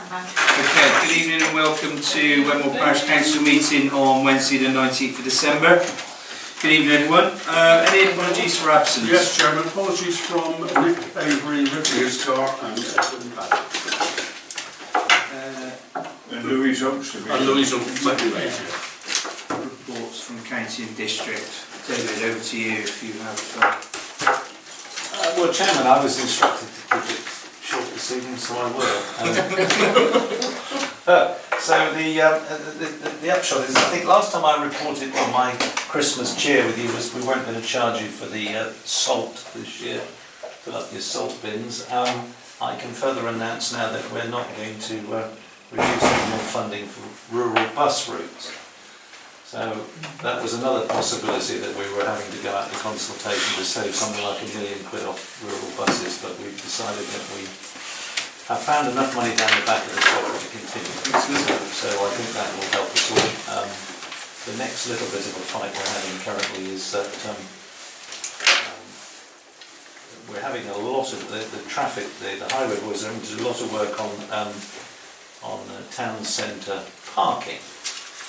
Okay, good evening and welcome to Wedmore Parish Council meeting on Wednesday the 19th of December. Good evening everyone. Any apologies for absence? Yes, Chairman, apologies from Rick Avery, Ripley's car and Edwin Paddock. And Louise Oaks. And Louise Oaks, Reports from County and District. David, over to you if you have... Well, Chairman, I was instructed to keep it short this evening, so I will. So the upshot is, I think last time I reported on my Christmas cheer with you was we weren't going to charge you for the salt this year. Fill up your salt bins. I can further announce now that we're not going to reduce any more funding for rural bus routes. So that was another possibility that we were having to go out to consultation to save something like £1 million off rural buses, but we've decided that we have found enough money down the back of the pocket to continue. So I think that will help us all. The next little bit of a fight we're having currently is that we're having a lot of the traffic, the highway boys are having to do a lot of work on town centre parking.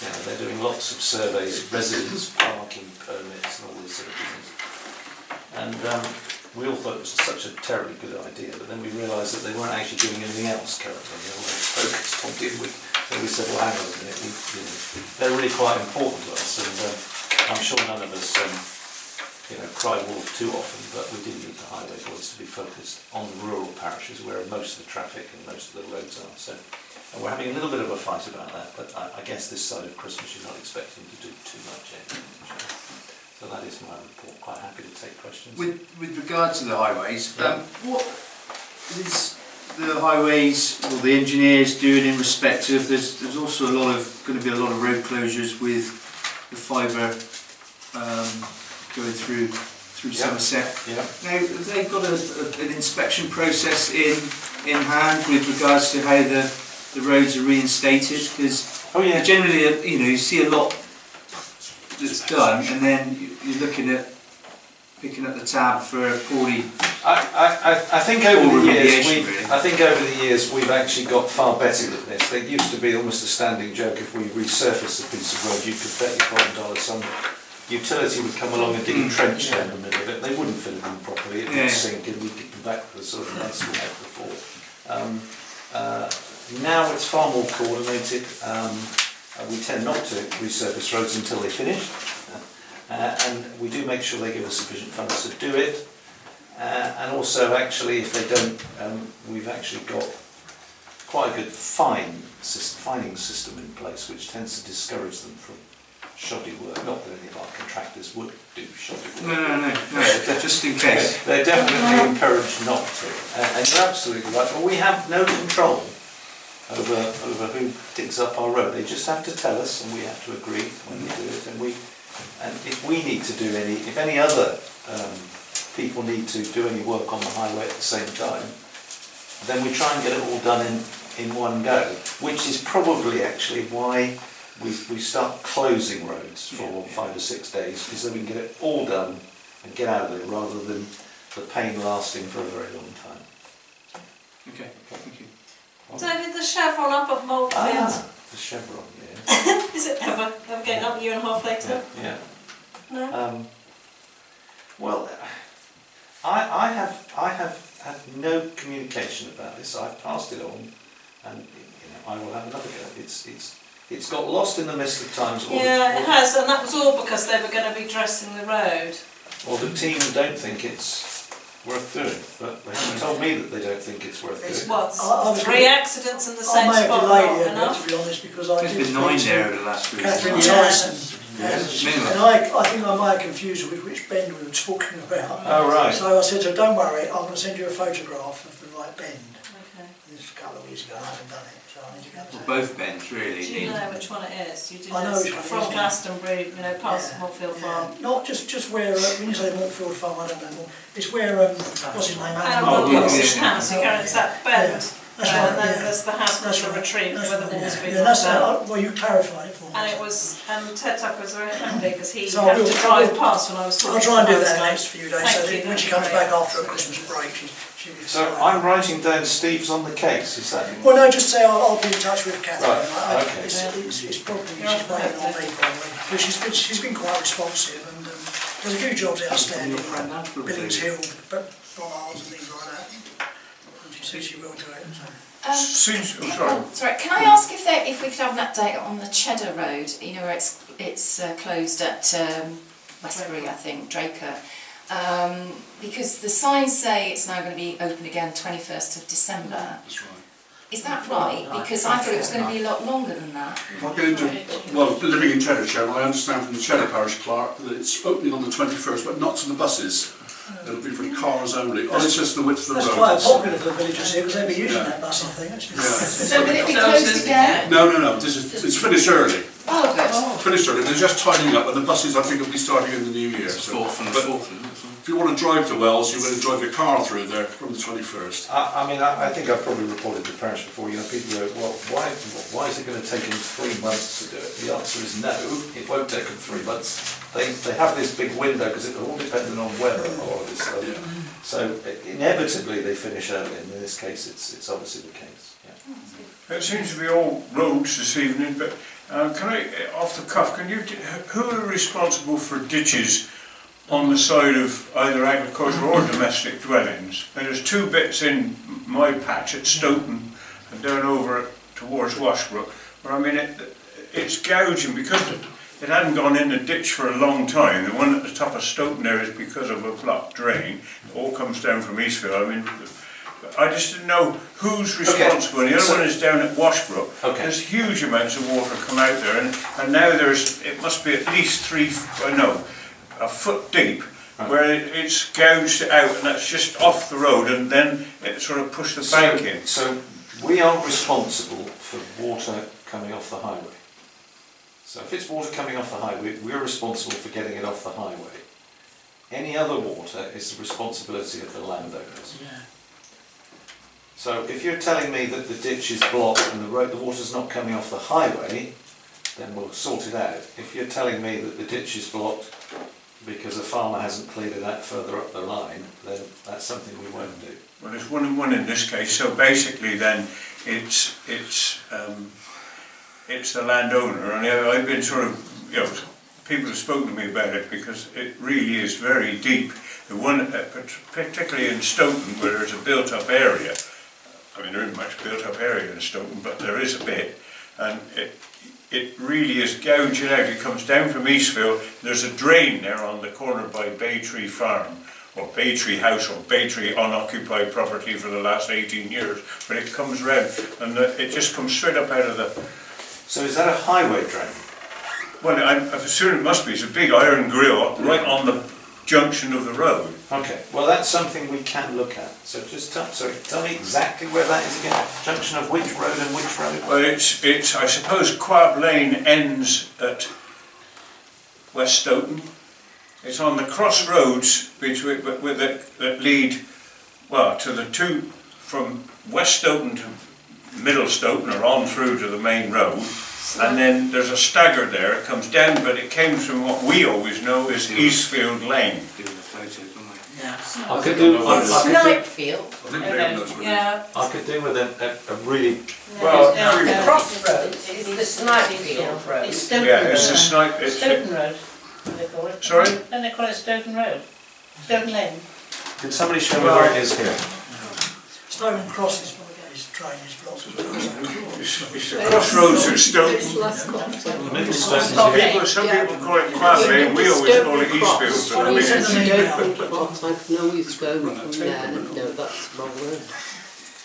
You know, they're doing lots of surveys, residence parking permits and all this sort of business. And we all thought it was such a terribly good idea, but then we realised that they weren't actually doing anything else currently. They were focused on dealing with. So we said, well, hang on a minute, they're really quite important to us, and I'm sure none of us, cry wolf too often, but we do need the highway boys to be focused on the rural parishes where most of the traffic and most of the roads are. So. And we're having a little bit of a fight about that, but I guess this side of Christmas you're not expecting to do too much anyway. So that is my report. Quite happy to take questions. With regard to the highways, what is the highways or the engineers doing in respect of, there's also going to be a lot of road closures with the fibre going through Somerset. Yeah. Now, have they got an inspection process in hand with regards to how the roads are reinstated? Because generally, you see a lot that's done, and then you're looking at picking up the tab for poorly. I think over the years we've actually got far better at this. There used to be almost a standing joke: if we resurfaced a piece of road, you could bet your $5 some utility would come along and dig a trench down the middle of it. They wouldn't fill it in properly; it would sink, and we'd get them back to the sort of mess we had before. Now it's far more coordinated. We tend not to resurface roads until they finish, and we do make sure they give us sufficient funds to do it. And also, actually, if they don't, we've actually got quite a good fining system in place, which tends to discourage them from shoddy work. Not that any of our contractors would do shoddy work. No, just in case. They're definitely encouraged not to. And you're absolutely right. Well, we have no control over who digs up our road. They just have to tell us, and we have to agree when we do it. And if we need to do if any other people need to do any work on the highway at the same time, then we try and get it all done in one go, which is probably actually why we start closing roads for 5 or 6 days, because then we can get it all done and get out of it, rather than the pain lasting for a very long time. Okay, thank you. David, the chevron up at Moldfield. The chevron, yeah. Is it ever getting up a year and a half later? Yeah. No. Well, I have had no communication about this. I've passed it on, and I will have another go. It's got lost in the mist of times. Yeah, it has, and that was all because they were going to be dressing the road. Well, the team don't think it's worth doing, but they haven't told me that they don't think it's worth doing. What? 3 accidents in the same spot, not enough? To be honest, because There's been 9 there over the last 3 years. Catherine Tyson. And Minimum. I think I might have confused with which bend we were talking about. Oh, right. So I said to her, don't worry, I'm going to send you a photograph of the right bend. Okay. This is a couple of weeks ago, I haven't done it, so I need to go to Both bends, really. Do you know which one it is? You did I know which one it from is, yeah. Glastonbury, past Moorfield Farm. Not just where, when you say Moorfield Farm, I don't know more. It's where, what's his name? Animal Wilson's house, he carries that bend. That's and right, then yeah. there's the house That's across the right. retreat That's where the right, wall's yeah. been Yeah, that's knocked down. well, you clarified it for me. And it was, and Ted Tucker was very happy because he So had I'll to do- drive past when I was talking. I'll try and do to that in the him. next few days, so Thank that you, when she that's comes great. back after a Christmas break, she'll be So fine. I'm writing down Steve's on the case, is that? Well, no, just say I'll be in touch with Catherine. Right, okay. It's probably, You're she's off the waiting on hook, me probably. But she's been quite responsive and there's a few jobs outstanding, Your friend like Andrew, Billings maybe. Hill, bollards and things like that. And she said she will do it, so. Seems, oh, sorry. Oh, sorry. Can I ask if we could have an update on the Cheddar Road? You know where it's closed at Westbury, I think, Draker. Because the signs say it's now going to be open again 21st of December. That's right. Is that right? Because I thought it was going to be a lot longer than that. If I go into, well, living in Cheddarshire, I understand from the Cheddar Parish clerk that it's opening on the 21st, but not to the buses. It'll be for the cars only. Oh, it's just the width of the That's road. quite popular for the villagers here because they'll be using Yeah. that bus, I think, actually. Yeah. So will it be closed again? No, it's finished early. Oh, good. Finished early. They're just tidying up, and the buses I think will be starting in the new year. It's So. fourth and But fourth, isn't it? if you want to drive to Wells, you're going to drive your car through there from the 21st. I think I've probably reported to Parish before, people go, well, why is it going to take them 3 months to do it? The answer is no, it won't take them 3 months. They have this big window because it's all dependent on weather and all of this stuff. Yeah. So inevitably they finish early, and in this case it's obviously the case. Yeah. It seems to be all roads this evening, but can I, off the cuff, who are responsible for ditches on the side of either agricultural or domestic dwellings? And there's 2 bits in my patch at Stoughton and down over towards Washbrook, where I mean it's gouging because it hadn't gone in the ditch for a long time. The one at the top of Stoughton there is because of a blocked drain. It all comes down from Eastfield. I mean, I just didn't know who's responsible. The other one is down at Washbrook. Okay. There's huge amounts of water come out there, and now it must be at least a foot deep, where it's gouged out, and that's just off the road, and then it sort of pushed the bank in. So we are responsible for water coming off the highway. So if it's water coming off the highway, we're responsible for getting it off the highway. Any other water is the responsibility of the landowners. Yeah. So if you're telling me that the ditch is blocked and the water's not coming off the highway, then we'll sort it out. If you're telling me that the ditch is blocked because a farmer hasn't cleared it out further up the line, then that's something we won't do. Well, there's 1 and 1 in this case. So basically, then it's the landowner, and I've been sort of, people have spoken to me about it because it really is very deep. The one, particularly in Stoughton, where there's a built-up area. I mean, there isn't much built-up area in Stoughton, but there is a bit, and it really is gouging out. It comes down from Eastfield. There's a drain there on the corner by Baytree Farm, or Baytree House, or Baytree unoccupied property for the last 18 years. But it comes round, and it just comes straight up out of the. So is that a highway drain? Well, I assume it must be. It's a big iron grill right on the junction of the road. Okay, well that's something we can look at. So just tell me exactly where that is again. Junction of which road and which road? Well, it's I suppose Quab Lane ends at West Stoughton. It's on the crossroads between that lead, well, to the 2 from West Stoughton to Middle Stoughton, or on through to the main road. And then there's a stagger there. It comes down, but it came from what we always know as Eastfield Lane. I could do. Snipefield. Yeah. I could do with a really. Well, Yeah. Crossroads is the Snipefield Road. It's Stoughton yeah, Road. it's a snipe. Stoughton Road, they call it. Sorry? Then they call it Stoughton Road. Stoughton Lane. Can somebody show me where it is here? Stone crosses probably get his drainage blocked as well. It's the crossroads of Stoughton. The middle Stoughton is here. Some people call it Quab Lane. We always call it Eastfield. But I mean, Send it's, an email. I know he's going from there. No, that's the wrong word.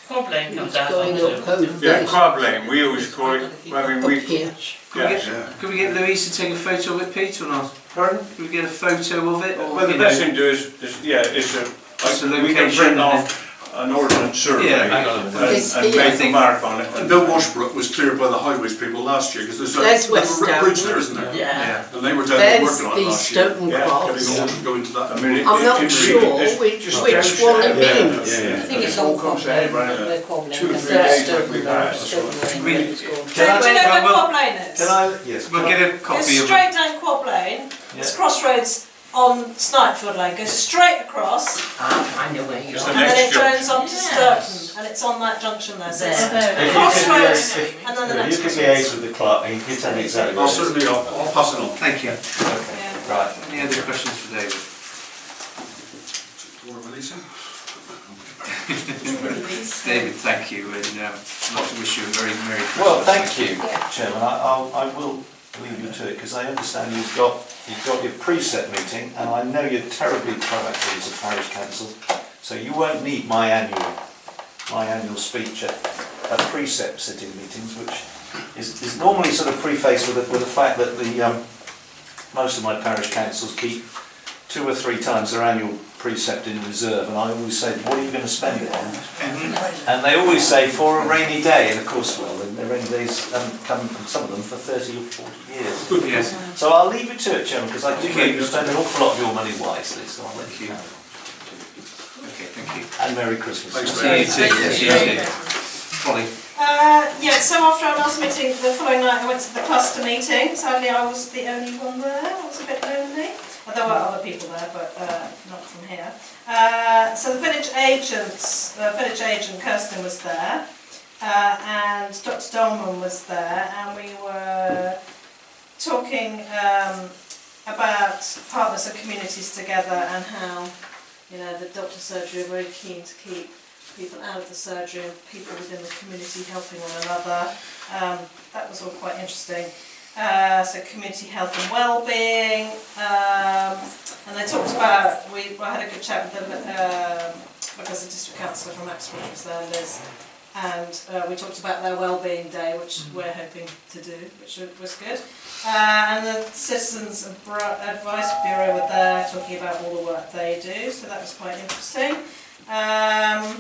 Quab Lane comes He's out going onto. up home. yeah, Quab Lane. We always call it. I mean, Up we. here. Yeah. Can we get Louise to take a photo of it, Pete, or not? Pardon? Can we get a photo of it? Or, Well, the you best know, thing to do is Just a we can location print and off. an ordnance survey Yeah, hang on a minute. and make a mark on it. And Bill Washbrook was cleared by the highways people last year because there's There's a West little bridge there, Down. isn't there? Yeah. And they were down there There's working on it the last year. Stoughton Yeah, Cross. Getting all to go into that. I mean, I'm not it sure really- which just one down it is. Yeah. I think it's It all all comes cobbling, out around we're cobbling. 2 or and 3 that's days like Stoughton we've Road, had. Stoughton Lane, We- whatever it's called. Do you know where well, Quab Lane is? Can I? Yes. We'll can I- get a Goes copy of straight down Quab Lane, it's Yeah. crossroads on Snipeford Lane, goes straight across, I know where you It's are. the and then next it turns junction. onto Sturton, and it's on that junction there. So it's There. If you could crossroads, liaise- and then the if next you could crossroads. liaise with the clerk and you can tell me exactly I'll where it is. certainly, I'll pass it on. Thank you. Okay, Yeah. right. Any other questions for David? Laura Melissa? David, thank you, and I'd like to wish you a very Merry Christmas. Well, thank you, Chairman. I will leave you to it because I understand you've got your preset meeting, and I know you're terribly proactive as a parish council, so you won't need my annual speech at preset sitting meetings, which is normally sort of prefaced with the fact that the most of my parish councils keep 2 or 3 times their annual precept in reserve, and I always say, what are you going to spend it on? And they always say, for a rainy day, and of course, well, the rainy days haven't come from some of them for 30 or 40 years. Yes. So I'll leave you to it, Chairman, because I do know you spend an awful lot of your money wisely, so I'll let you know. Okay, thank you. And Merry Christmas. Thanks, See you too. Thank See you. you too. Polly. Yeah, so after our last meeting, the following night I went to the cluster meeting. Sadly I was the only one there, I was a bit lonely. There were other people there, but not from here. So the village agent Kirsten was there, and Dr. Dolman was there, and we were talking about partners and communities together and how, you know, the doctor surgery are very keen to keep people out of the surgery and people within the community helping one another. That was all quite interesting. So community health and well-being, and they talked about, I had a good chat with them because the district councillor from Axbridge was there, Liz, and we talked about their well-being day, which we're hoping to do, which was good. And the Citizens Advice Bureau were there talking about all the work they do, so that was quite interesting. I'll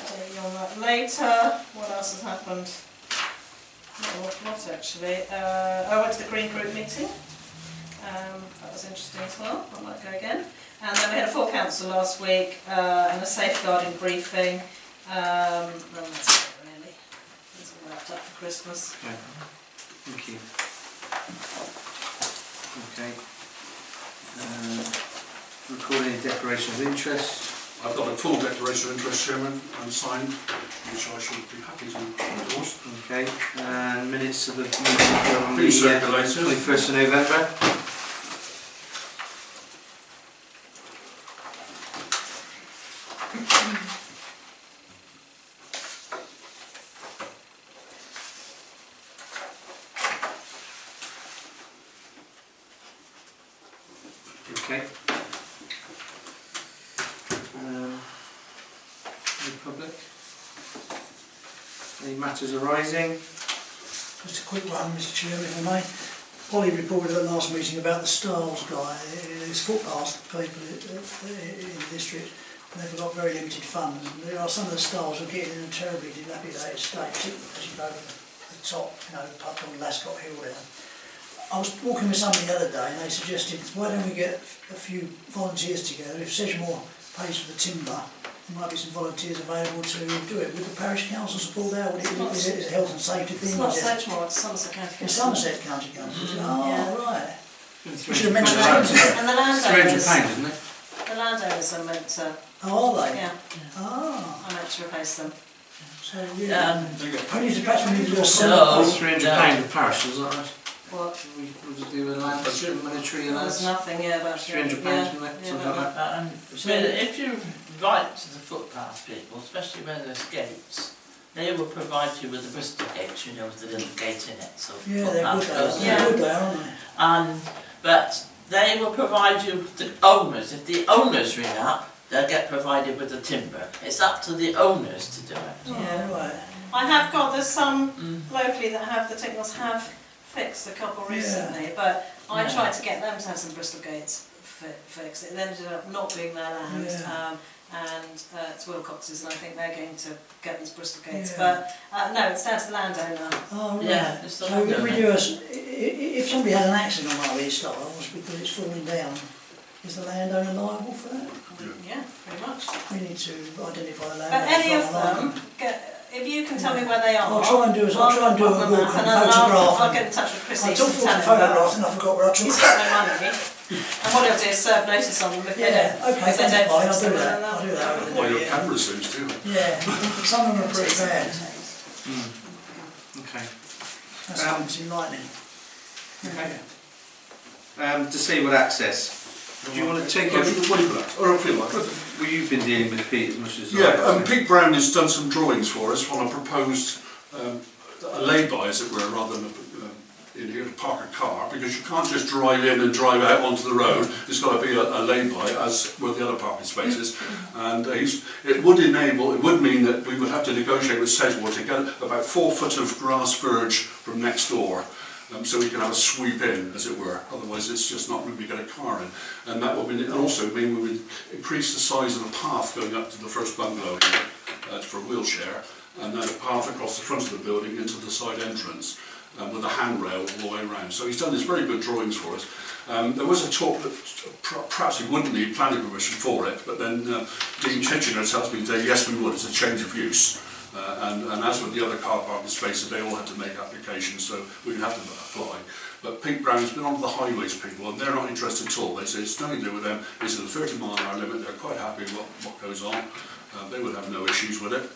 tell you on that later. What else has happened? Not actually. I went to the Green Group meeting. That was interesting as well. I might go again. And then we had a full council last week and a safeguarding briefing. And that's it really. It's all wrapped up for Christmas. Yeah. Thank you. Okay. Recording a declaration of interest. I've got a full declaration of interest, Chairman, and signed, which I should be happy to endorse. Okay. And minutes of the meeting on Please the circulate it. 21st of November. Okay. Any public? Any matters arising? Just a quick one, Mr Chairman, if I may. Polly reported at the last meeting about the Styles guy, his footpath people in the district, and they've got very limited funds. And there are some of the Styles who are getting in a terribly dilapidated state, particularly as you go to the top, you know, up on Lascott Hill there. I was walking with somebody the other day and they suggested, why don't we get a few volunteers together? If Sedgemoor pays for the timber, there might be some volunteers available to do it. Would the Parish Council support that? Would it is it a health and safety thing? It's not Is it- Sedgemoor, it's Somerset County It's Council. Somerset County Council. Oh, Yeah. right. We should have mentioned And that. and the landowners, £300, isn't it? the landowners are meant to, Oh, are they? yeah, Ah, are meant to replace them. so yeah. Perhaps we need to do a No. seminar. £300 a parish, is that right? What? We do a land monetary There's allowance. nothing, yeah, about £300, yeah, isn't it? yeah, Something like that. But if you write to the footpath people, especially when there's gates, they will provide you with a Bristol gate, you know, with the little gate in it, so the Yeah, they're good footpath there. goes Yeah. They're good there, aren't they? but they will provide you with the owners. If the owners ring up, they'll get provided with the timber. It's up to the owners to do it. Yeah. Oh, right. I have got, there's some locally that have, the technicals have fixed a couple Yeah. recently, but I Yeah. tried to get them to have some Bristol gates fixed. It ended up not being their land, Yeah. and it's Wilcox's, and I think they're going to get these Bristol gates. Yeah. But no, it's down to the landowner. Oh, right. Yeah, it's the So if we landowner. do if somebody had an accident on one of these stiles because it's falling down, is the landowner liable for that? Yeah, pretty much. We need to identify the But landowner. any of them, if you can tell me where they are, I'll try and do a walk and I'll photograph. get in touch with Chrissy I to took tell a him. photograph and I forgot where I took He's it. got no money. And what he'll do is serve notice on them if they Yeah, don't. okay, if they that's don't fine, fix I'll do them, that. then I'll do they'll- that. over Well, your there, camera seems to. yeah, some of them are pretty bad. Okay. That's happens in lightning. Okay. Disabled access. Do you want to take What over? do you put that? Or I'll feel like it. Well, you've been dealing with Pete as much as Yeah, Pete Brown has done some drawings for us on a proposed a lay-by, as it were, rather than in here to park a car, because you can't just drive in and drive out onto the road. It's got to be a lay-by, as were the other parking spaces. And it would mean that we would have to negotiate with Sedgemoor to get about 4 foot of grass verge from next door. So we can have a sweep in, as it were. Otherwise, it's just not room to get a car in. And that would also mean we would increase the size of the path going up to the first bungalow here for a wheelchair, and then a path across the front of the building into the side entrance with a handrail all the way around. So he's done these very good drawings for us. There was a talk that perhaps we wouldn't need planning permission for it, but then Dean Kitchener tells me today, yes, we would. It's a change of use. And as with the other car parking spaces, they all had to make applications, so we'd have to apply. But Pete Brown's been on the highways people, and they're not interested at all. They say it's nothing to do with them. It's a 30-mile-an-hour limit. They're quite happy with what goes on. They would have no issues with it.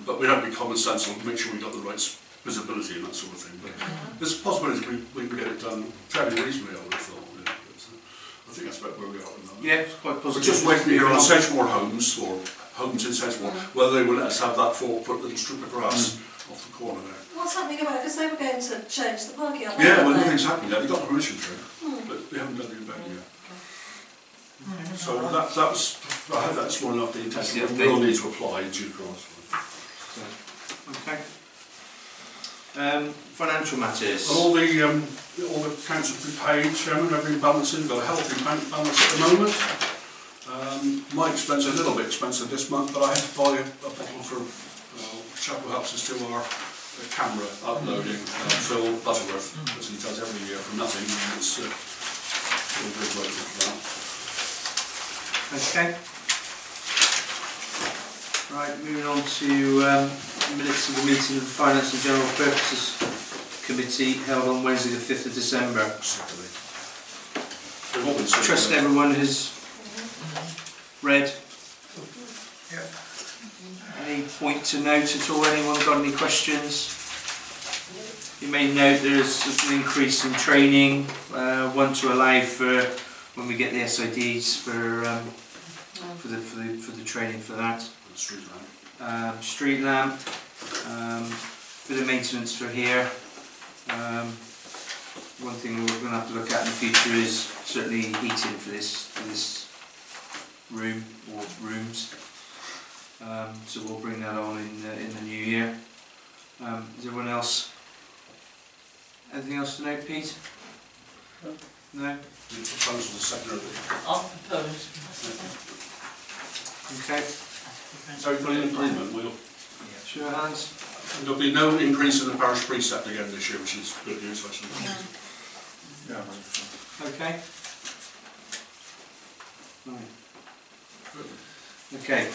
But we'd have to be common sense and make sure we got the right visibility and that sort of thing. But there's a possibility we can get it done fairly reasonably, I would have thought. Yeah. I think that's about where we are at the moment. Yeah, it's quite positive. We're just waiting to hear on Sedgemoor Homes, or Homes in Sedgemoor, whether they will let us have that 4-foot little strip of grass off the corner there. What's happening about it? Because they were going to change the parking, aren't Yeah, well, they? nothing's happened yet. They got the permission through, but we haven't done anything about it yet. So that was, I hope that's more than enough the intention. We will need to apply in due course. Okay. Financial matters. All the accounts have been paid, Chairman. Everything balancing. Got a healthy bank balance at the moment. My expense is a little bit expensive this month, but I had to buy a bottle for a chap who helps us do our camera uploading, Phil Butterworth, as he does every year for nothing. And it's all good work for that. Okay. Right, moving on to minutes of the meeting of the Finance and General Purposes Committee held on Wednesday the 5th of December. I trust everyone has read. Any point to note at all? Anyone got any questions? You may note there's an increase in training, one to allow for when we get the SIDs for the training for that. Street lamp, bit of maintenance for here. One thing we're going to have to look at in the future is certainly heating for this room or rooms. So we'll bring that on in the new year. Is everyone else? Anything else to note, Pete? No? The proposal is secondary. I'll propose. Okay. So we've got an agreement, Show your hands. there'll be no increase in the parish precept again this year, which is good news, actually. Yeah. Okay. Right. Okay.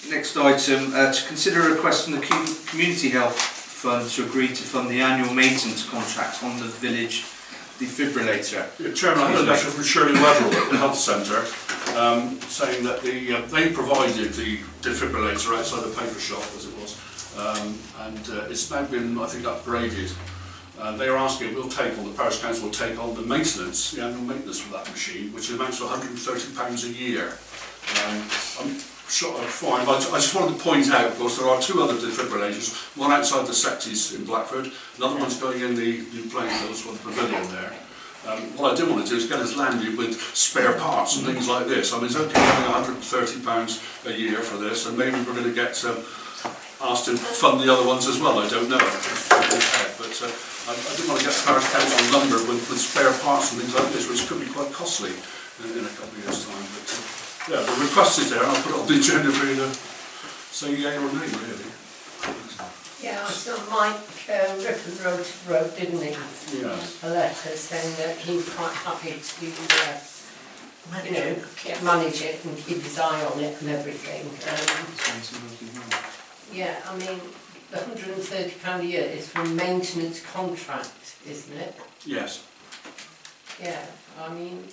Next item, to consider a request from the Community Health Fund to agree to fund the annual maintenance contract on the village defibrillator. Yeah, Chairman, I had a letter from Shirley Weatherall at the Health Centre saying that they provided the defibrillator outside the paper shop, as it was, and it's now been, I think, upgraded. They are asking, the Parish Council will take on the maintenance, the annual maintenance for that machine, which amounts to £130 a year. I'm fine, but I just wanted to point out, of course, there are 2 other defibrillators, one outside the Secties in Blackford, another one's going in the new playing fields for the pavilion there. What I do want to do is get us landed with spare parts and things like this. I mean, it's okay having £130 a year for this, and maybe we're going to get asked to fund the other ones as well, I don't know. But I didn't want to get the Parish Council on lumber with spare parts and things like this, which could be quite costly in a couple of years' time. But yeah, the request is there, and I'll put it on the agenda for you to say yay or nay, really. Yeah, I saw Mike Rippon wrote, didn't he? Yeah. A letter saying that he was quite happy to manage it and keep his eye on it and everything. Yeah, I mean, the £130 a year is for a maintenance contract, isn't it? Yes. Yeah, I mean,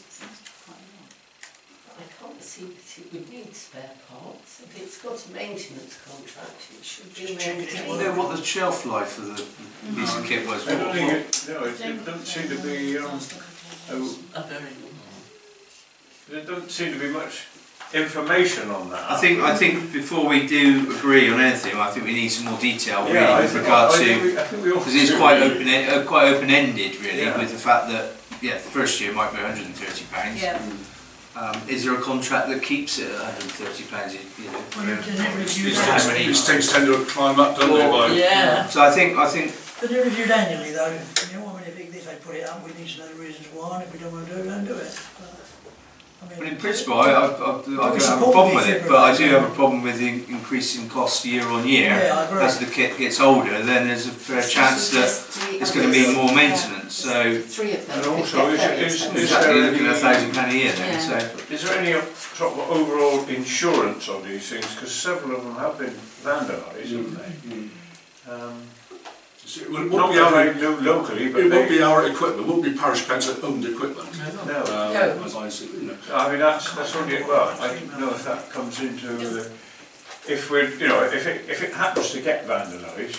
I can't see that it would need spare parts. If it's got a maintenance contract, it should be maintained. Know what the shelf life of the piece of kit was? I don't think it doesn't seem to be, there doesn't seem to be much information on that. I think before we do agree on anything, I think we need some more detail really Yeah, with regard to, because it's quite open-ended really, with the fact that the first year might be £130. Yeah. Is there a contract that keeps it at £130? You know, These things tend to climb up, don't they? Yeah. So I think But they're reviewed annually though. You know, I mean, if they put it up, we need to know the reasons why, and if we don't want to do it, don't do it. Well, in principle, I don't have a problem with it, but I do have a problem with the increasing cost year on year. Yeah, I agree. As the kit gets older, then there's a fair chance that it's going to be more maintenance. So, Three of them. And also, is exactly there looking at £1,000 a year then. Yeah. So, is there any sort of overall insurance on these things? Because several of them have been vandalised, haven't they? It won't Not be our, locally, but it won't be our equipment. It won't be Parish Council owned equipment. no. As I see, you know. I mean, that's only, well, I don't know if that comes into the, if we, you know, if it happens to get vandalised.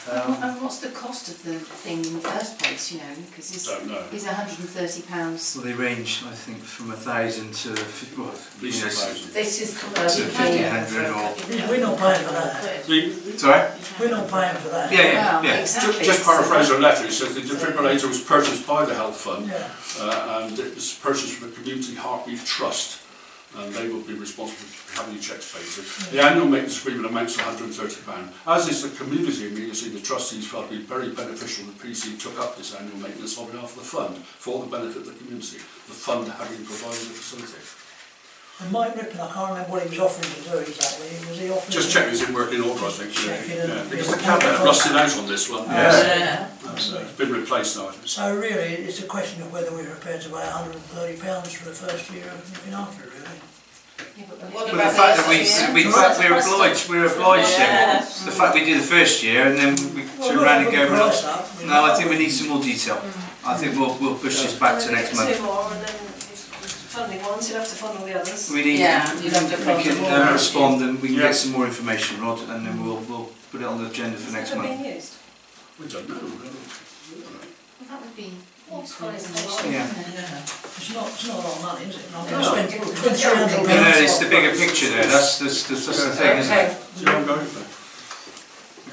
And what's the cost of the thing in the first place, you know, because Don't know. it's £130. well, they range, I think, from 1,000 to At least 1,000. This is to commercial. 1,500 or. We're not paying for that. Sorry. We're not paying for that. Yeah. Exactly. Just paraphrase her letter, it says the defibrillator was purchased by the Health Fund Yeah. and it was purchased from the Community Heartbeat Trust, and they will be responsible for having your checks paid. So the annual maintenance agreement amounts to £130. As is the community, and you see the trustees felt it would be very beneficial that PC took up this annual maintenance on behalf of the fund for the benefit of the community, the fund having provided the facility. And Mike Rippon, I can't remember what he was offering to do exactly. Was he offering? Just check it's in working order, I think. Checking Yeah, and- because the cabinet rusted out on this one. Yeah. It's been replaced now. So really, it's a question of whether we're prepared to pay £130 for the first year of looking after it, really. Yeah, but What Well, the fact that we're obliged Yeah. to. The fact we do the first year and then we turn around and go, no, I think we need some more detail. I think we'll push this back to next month. Two more, and then funding ones, you'll have to fund all the others. We need, Yeah, you'd have to we can fund more. respond and we can Yeah. get some more information, Rod, and then we'll put it on the agenda for next Is that month. being used? We don't know. Well, that would be useful quite information, Yeah. wouldn't it? It's not a lot of money, is it? I'm No. going to spend No, £300. it's the bigger picture there, that's the thing, isn't it? See how I'm going there.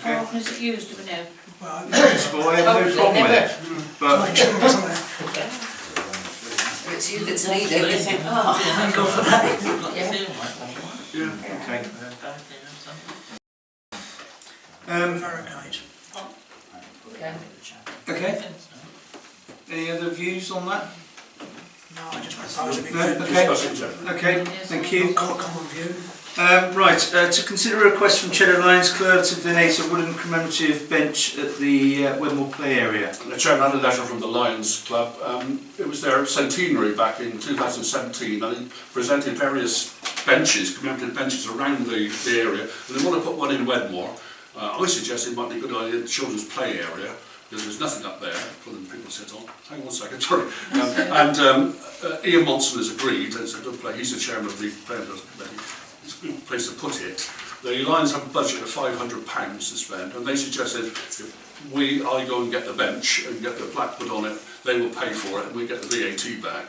How Okay. often is it used, do we know? Well, Well, I have no problem with it, but like children, isn't it? It's you that's need everything. Oh, Thank God for that. Yeah. okay. Barricade. okay. Okay. Any other views on that? No, I just propose it. No, We've okay. Discuss it in general. Okay, thank you. got a common view. Right, to consider a request from Cheddar Lions Club to donate a wooden commemorative bench at the Wedmore play area. The chairman had a letter from the Lions Club. It was their centenary back in 2017, and he presented various benches, commemorative benches around the area, and they want to put one in Wedmore. I suggest it might be a good idea in the children's play area, because there's nothing up there for them people to sit on. Hang on a second, sorry. Ian Monson has agreed, it's a good play, he's the chairman of the Players Committee, it's a good place to put it. The Lions have a budget of £500 to spend, and they suggest if I go and get the bench and get the plaque put on it, they will pay for it and we get the VAT back.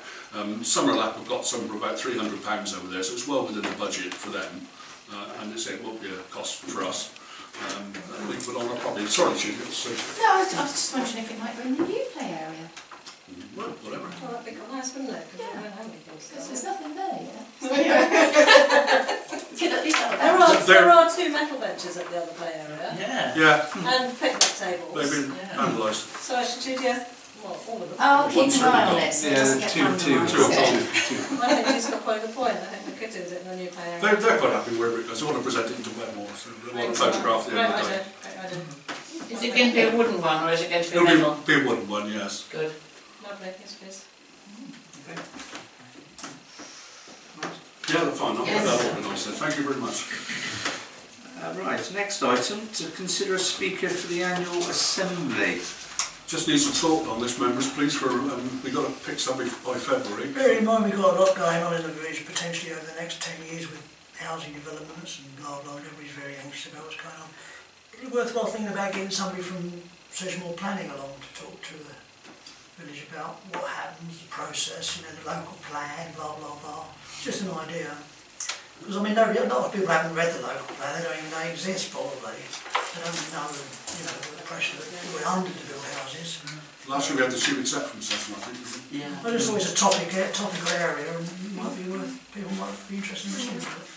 Summerlap have got some for about £300 over there, so it's well within the budget for them, and they say it won't be a cost for us. We put on a property. Sorry, Judy. No, I was just wondering if it might be in the new play area. Well, whatever. Well, that'd be quite nice, wouldn't it? Because we don't have anything Because still. there's nothing there yet. You could at least have a there are two metal benches at the other play area Yeah. Yeah, and picnic tables. they've been Yeah. vandalised. So I Councillor Judy? Well, all of them. I'll keep One an eye on second. it so it doesn't get vandalised. I think she's got quite a good point. I think we could do it in the new play area. They're quite happy where it goes. They want to present it to Wedmore, so they want to photograph the Great end of the day. idea, great idea. Is it going to be a wooden one or is it going to be It'll metal? be a wooden one, yes. Good. Lovely, yes please. Yeah, they're fine. I'll get that organised then. Thank you very much. Right, next item, to consider a speaker for the annual assembly. Just need some thought on this, members, please, for we've got to pick something by February. Bear in mind we've got a lot going on in the village potentially over the next 10 years with housing developments and blah blah, and everybody's very anxious about what's going on. Is it worthwhile thinking about getting somebody from Sedgemoor Planning along to talk to the village about what happens, the process, you know, the local plan, blah blah blah. Just an idea. Because I mean, a lot of people haven't read the local plan, they don't even know it exists probably. They don't know, you know, the pressure that we're under to build houses. Last year we had the chief exec from Session, I think. Yeah. I just thought it's a topical area and people might be interested in listening to it.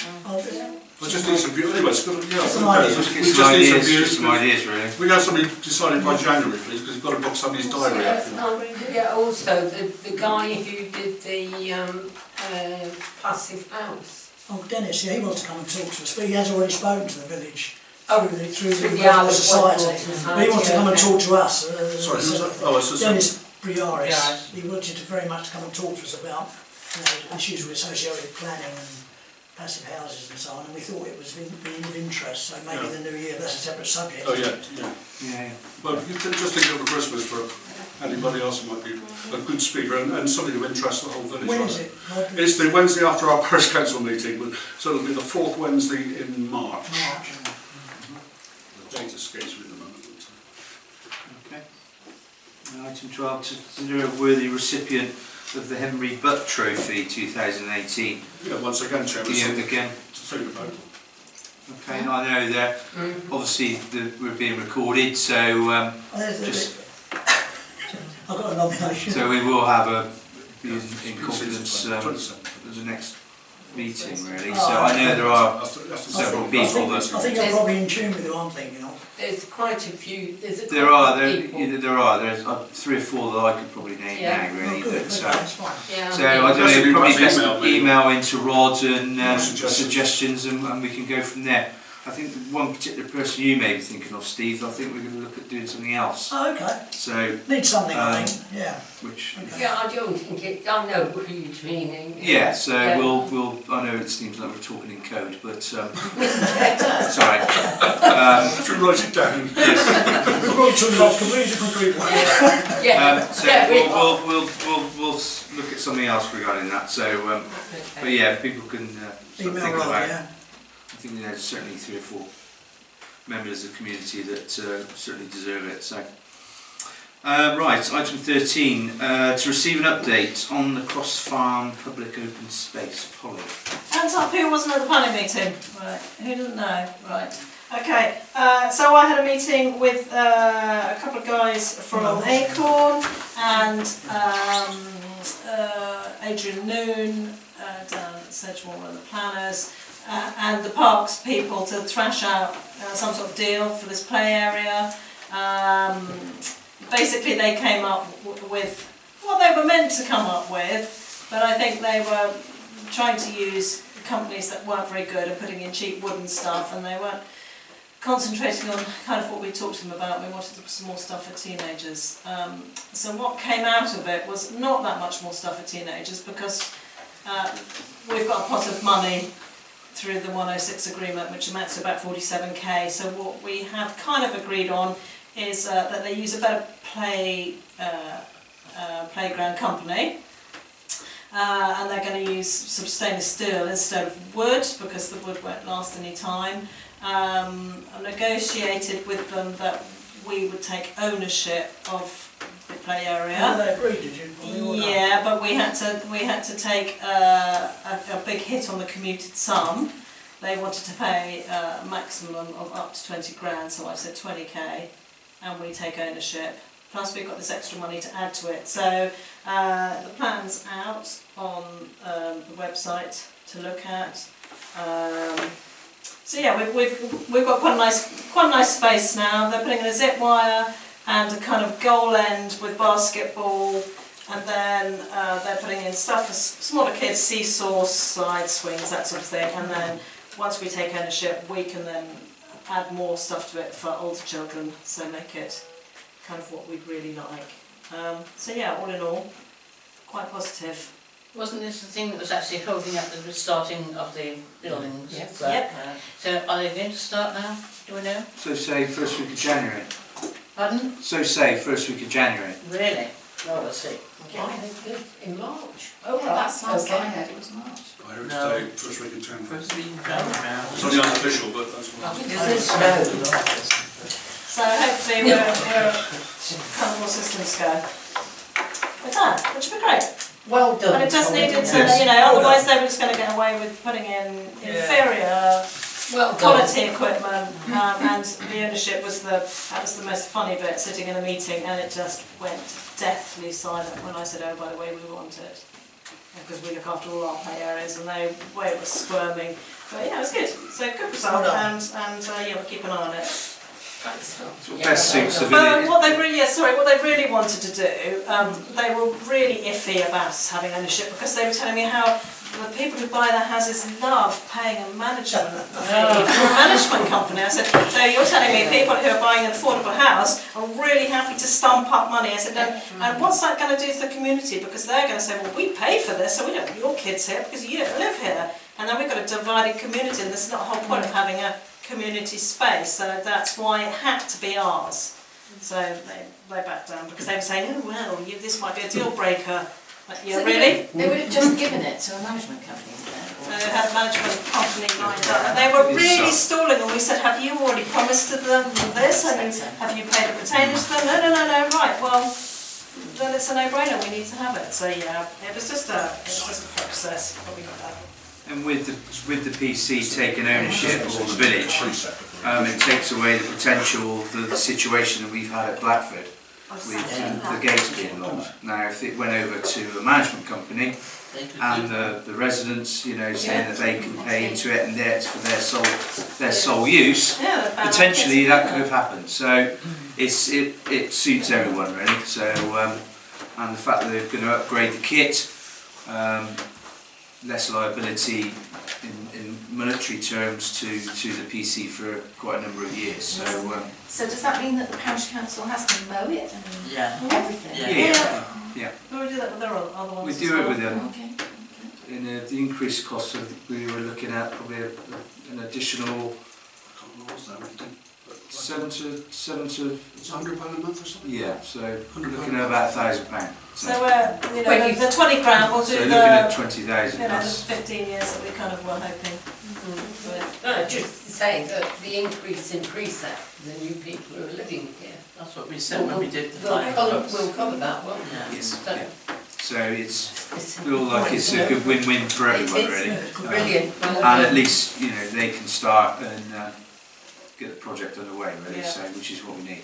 I just need some views. Anyway, it's got to, yeah, Some ideas. Just get we some just need some ideas, views. some ideas really. We have something decided by January, please, because we've got to book somebody's diary up. Yeah, also the guy who did the passive house. Oh, Dennis, yeah, he wants to come and talk to us, but he has already spoken to the village Oh, through through the the Isle of society. Wedmore But he wants to come and okay. talk to us. Sorry, who's that? Oh, it's Dennis Briaris. Briaris. He wanted to very much to come and talk to us about issues associated with planning and passive houses and so on, and we thought it was being of interest, so maybe Yeah. the new year, that's a separate subject. Oh, yeah, yeah. Yeah. Well, you can just think over Christmas for anybody else who might be a good speaker and somebody who interests the whole village. When right? is it? It's the Wednesday after our Parish Council meeting, so it'll be the 4th Wednesday in March. March. The date escapes me at the moment. Okay. Item 12, to consider a worthy recipient of the Henry Butt Trophy 2018. Yeah, once again, Chairman, Yeah, something again. to think about. Okay, and I know that obviously we're being recorded, so just I've got a nomination. so we will have a in confidence 27th. at the next meeting really. So I know there are That's the several I people think that you're probably in tune with who I'm thinking of. There's quite a few. There's a there couple are of people. there's 3 or 4 that I could probably name Yeah. now really. Oh, good, That, okay, that's fine. Yeah, so I don't Possibly know, probably perhaps best email me. email into Rod and Suggestions. suggestions and we can go from there. I think one particular person you may be thinking of, Steve, I think we're going to look at doing something else. Oh, okay. So, Need something, I think, yeah. which, Okay. Yeah, I don't think it. I know who you're meaning. yeah, so Yeah. we'll, I know it seems like we're talking in code, but, sorry. To write it down. We're going to a completely different group. Yeah. So Yeah, we'll look at something else regarding that. So, but yeah, if people can start Email thinking Rod, about. yeah. I think there's certainly 3 or 4 members of the community that certainly deserve it. So, right, item 13, to receive an update on the Cross Farm Public Open Space. Polly. Hands up, who wasn't at the planning meeting? Right, who didn't know? Right. Okay, so I had a meeting with a couple of guys from Acorn and Adrian Noon down at Sedgemoor and the planners. And the parks people to thrash out some sort of deal for this play area. Basically they came up with what they were meant to come up with, but I think they were trying to use companies that weren't very good and putting in cheap wooden stuff, and they weren't concentrating on kind of what we talked to them about. We wanted some more stuff for teenagers. So what came out of it was not that much more stuff for teenagers, because we've got a pot of money through the 106 agreement, which amounts to about 47k. So what we have kind of agreed on is that they use a better playground company, and they're going to use some stainless steel instead of wood, because the wood won't last any time. I negotiated with them that we would take ownership of the play area. Oh, they agreed, did you? Yeah, but we had to take a big hit on the commuted sum. They wanted to pay a maximum of up to 20 grand, so I said 20k, and we take ownership. Plus we've got this extra money to add to it. So the plan's out on the website to look at. So yeah, we've got quite a nice space now. They're putting in a zip wire. and a kind of goal end with basketball, and then they're putting in stuff for smaller kids, seesaws, slide swings, that sort of thing, and then once we take ownership we can then add more stuff to it for older children, so make it kind of what we'd really like. So yeah, all in all, quite positive. Wasn't this the thing that was actually holding up the starting of the buildings? Yes. Yep. So are they going to start now? Do we know? So say first week of January. Pardon? So say first week of January. Really? Well, we'll see. I think good in March. Oh, yeah, that's last Okay. I heard, it was March. I heard No. today, first week in January. First week in January. It's only unofficial, but that's what. Because it's snow. So hopefully we're kind of more systems go with that, which would be great. Well done. But it just Colin. needed to, Yes. you know, otherwise they were just going to get away with putting in inferior Well done. quality equipment, and the ownership was that was the most funny bit, sitting in a meeting, and it just went deathly silent when I said, oh, by the way, we want it. Because we look after all our play areas, and they were squirming. But yeah, it was good. So good result, Well done. and yeah, we'll keep an eye on it. Thanks, Phil. It's what best suits the But village. what they really wanted to do, they were really iffy about us having ownership, because they were telling me how the people who buy their houses love paying a management fee for a management company. I said, so you're telling me people who are buying an affordable house are really happy to stump up money? I said, no, and what's that going to do for the community? Because they're going to say, well, we pay for this, so we don't want your kids here because you don't live here. And then we've got a divided community, and there's not a whole point of having a community space, so that's why it had to be ours. So they backed down, because they were saying, oh well, this might be a deal breaker. Like, yeah, So really? They would have just given it to a management company instead. So they had a management company lined up, and they were really stalling, and we said, have you already promised to them this? Have you paid a retainer to them? No, right, well, then it's a no-brainer, we need to have it. So yeah, it was just a process, probably not that. And with the PC taking ownership of the village, it takes away the potential, the situation that we've had at Blackford with the gates being locked. Now, if it went over to a management company and the residents, you know, saying that they can pay into it and it's for their sole use, potentially that could have happened. So it suits everyone really. So and the fact that they're going to upgrade the kit. Less liability in monetary terms to the PC for quite a number of years. So does that mean that the Parish Council has to mow it and Yeah. everything? Yeah. Well, we do that with their other ones. We as do it well. with them. Okay. In the increased cost, we were looking at probably an additional What's that? seven to It's £100 a month or something? yeah. So we're looking at about £1,000. So the 20 grand will do So looking the at 20,000. the That's 15 years that we kind of were hoping. No, just to say that the increase in precept, the new people who are living here, That's what we said when we did the we'll cover that, won't we? Yeah. yes. So, Yeah. So it's it's feel like it's a good win-win for everyone really. brilliant. Well And done. at least you know they can start and get the project underway really. Yeah. So which is what we need.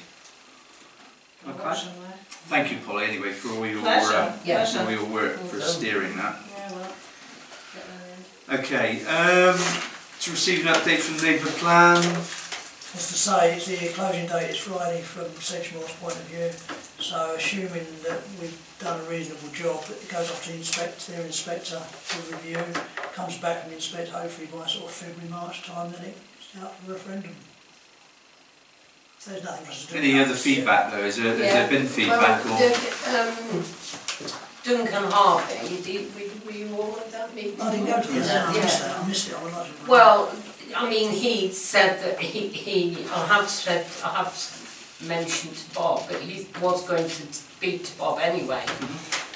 Good Okay. option there. Thank you, Polly. Anyway, for all your Pleasure. Yeah. for all your work for Well done. steering that. Yeah, well, get there in. Okay. To receive an update from the neighbourhood plan. As to say, it's the closing date is Friday from Sedgemoor's point of view, so assuming that we've done a reasonable job, it goes off to their inspector for review, comes back from the inspector hopefully by sort of February, March time, then it's out for referendum. So there's nothing for us to do. Any other feedback though? Has there been feedback or? Duncan Harvey, were you all at that meeting? I didn't go to the Yeah. I missed it, I would like to. Well, I mean, he said that I have mentioned to Bob, but he was going to speak to Bob anyway.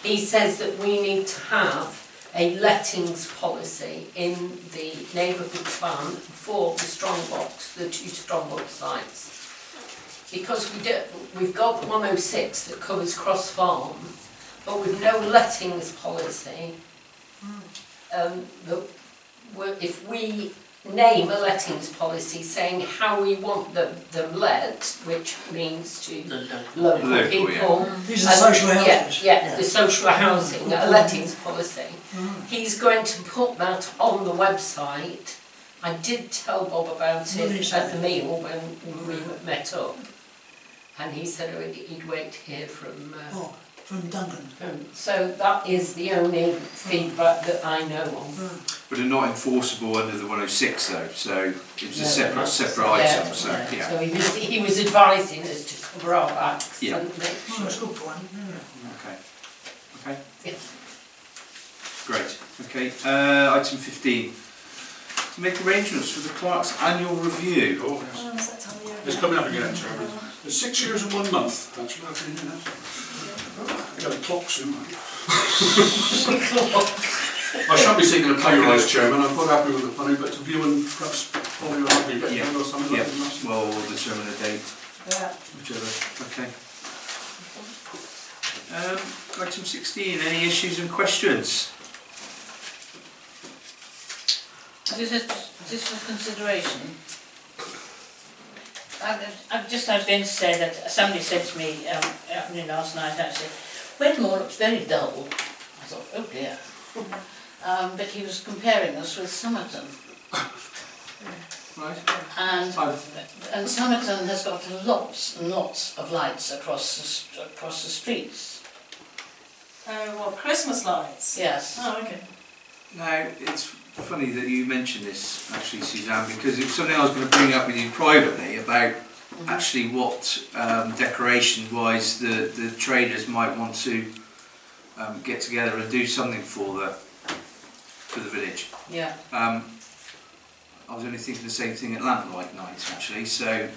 He says that we need to have a lettings policy in the neighbourhood plan for the Strongbox, the two Strongbox sites. Because we've got the 106 that covers Cross Farm, but with no lettings policy, if we name a lettings policy saying how we want them let, which means to The local Local, people. These are social houses. Yeah, the social housing, a lettings policy. He's going to put that on the website. I did tell Bob about it at the meal when we met up. and he said he'd wait to hear from. From Duncan. So that is the only feedback that I know of. But they're not enforceable under the 106 though, so it was a No, separate yeah, item, so yeah. So he was advising us to cover our backs. Yeah. And make Oh, sure. that's a good point. Yeah. Okay. Yeah. Great. Okay. Item 15. To make arrangements for the clerk's annual review. Oh, yes. Oh, is that time of year It's again? coming up again, Chairman. It's 6 years and 1 month, actually, I've been here now. I got a clock soon. I shan't be seeking a pay rise, Chairman, I'm quite happy with the money, but to you and perhaps probably you're happy, but Yeah. or something Yeah. like that. Well, we'll determine a date, Yeah. whichever. Okay. Item 16. Any issues and questions? This is for consideration. I was going to say that somebody said to me last night actually, Wedmore looks very dull. I thought, oh dear. But he was comparing us with Somerton. Right. And Somerton has got lots and lots of lights across the streets. Oh, well, Christmas lights? Yes. Oh, okay. Now, it's funny that you mentioned this, actually, Suzanne, because it's something I was going to bring up with you privately about actually what decoration-wise the traders might want to get together and do something for the village. Yeah. I was only thinking the same thing at lamplight night, actually, so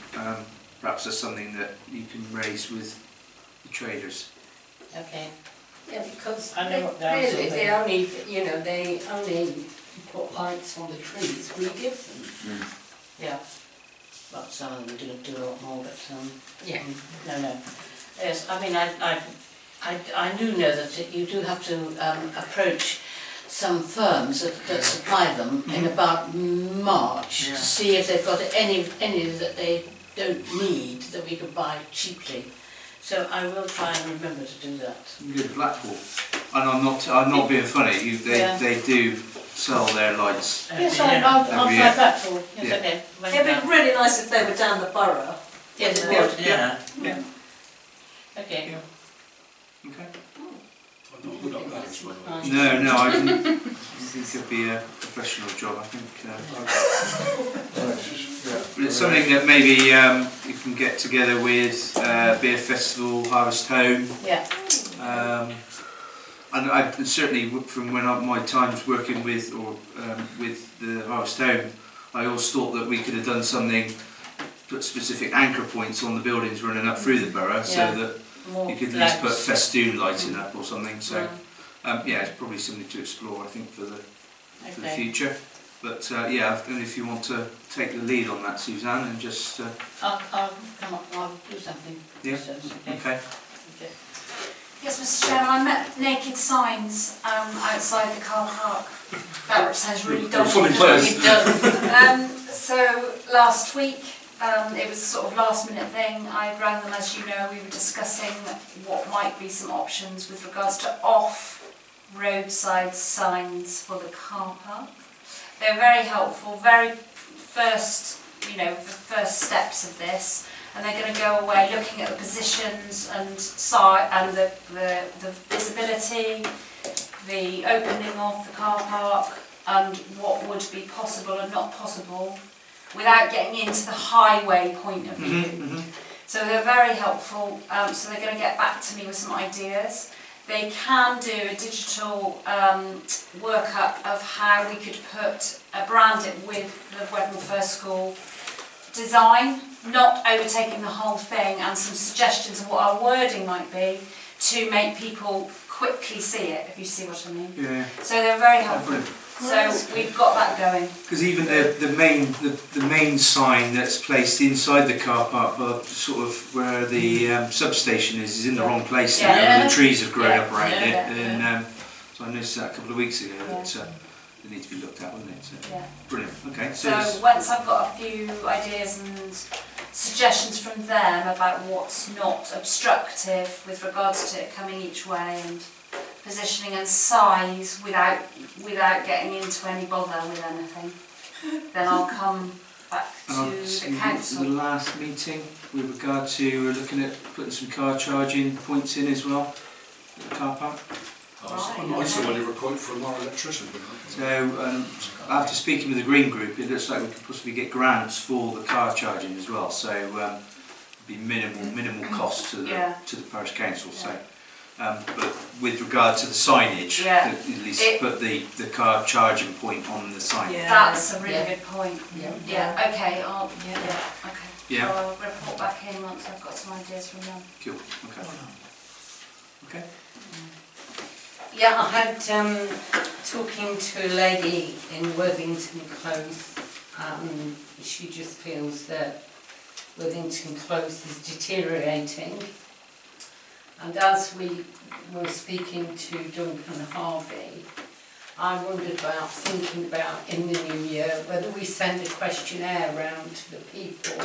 perhaps that's something that you can raise with the traders. Okay. Yeah, because I know what they're really saying. they only put lights on the trees we give them. Yeah. Well, some of them do a lot more, but Yeah. no. Yes, I mean, I do know that you do have to approach some firms that supply them in about March to see if they've got any that they don't need that we could buy cheaply. So I will try and remember to do that. Good, Blackpool. And I'm not being funny. They do sell their lights. Yes, I'll try year. that for. Yes, Yeah. okay. When It'd that- be really nice if they were down the borough. Yes, it Yeah. would. Yeah. Yeah. Okay. Okay. I'm not good at that, as well. No, I think it'd be a professional job. I think. But it's something that maybe you can get together with Beer Festival, Harvest Home. Yeah. And I certainly, from when my times working with with the Harvest Home, I always thought that we could have done something, put specific anchor points on the buildings running up through the borough, so that More you could at least put flags. festoon lighting up or something. So yeah, it's probably something to explore, I think, for the Okay. future. But yeah, and if you want to take the lead on that, Suzanne, and just I'll come up. I'll do something. Yeah. So, okay. Okay. Yes, Mr. Chairman, I met naked signs outside the car park. That sounds really dodgy. Fully doesn't clothed. it? So last week, it was a sort of last minute thing. I rang them, as you know, we were discussing what might be some options with regards to off roadside signs for the car park. They're very helpful, very first, the first steps of this. And they're going to go away looking at the positions and the visibility, the opening of the car park, and what would be possible and not possible without getting into the highway point of view. So they're very helpful. So they're going to get back to me with some ideas. They can do a digital workup of how we could brand it with the Wedmore First School design, not overtaking the whole thing, and some suggestions of what our wording might be to make people quickly see it, if you see what I mean. Yeah. So they're very helpful. So we've got that going. Because even the main sign that's placed inside the car park, sort of where the substation is in the wrong place. Yeah. The trees have grown up around it, Yeah. and so I noticed that a couple of weeks ago. That it needs to be looked at, wouldn't it? So, Yeah. brilliant. Okay. So once I've got a few ideas and suggestions from them about what's not obstructive with regards to it coming each way and positioning and size without getting into any bother with anything, then I'll come back to the council? The last meeting with regard to looking at putting some car charging points in as well at the car park. I saw when you were quoted for our electrician. So after speaking with the Green Group, it looks like we could possibly get grants for the car charging as well. So it'd be minimal cost to the Parish Council. So, but with regard to the signage, at least put the car charging point on the sign. Yeah. That's a really good point. Yeah. Okay. Okay. Yeah. I'll report back in once I've got some ideas from them. Cool. Okay. Okay. Yeah, I had talking to a lady in Worthington Close. She just feels that Worthington Close is deteriorating. And as we were speaking to Duncan Harvey, I wondered about thinking about in the new year whether we send a questionnaire around to the people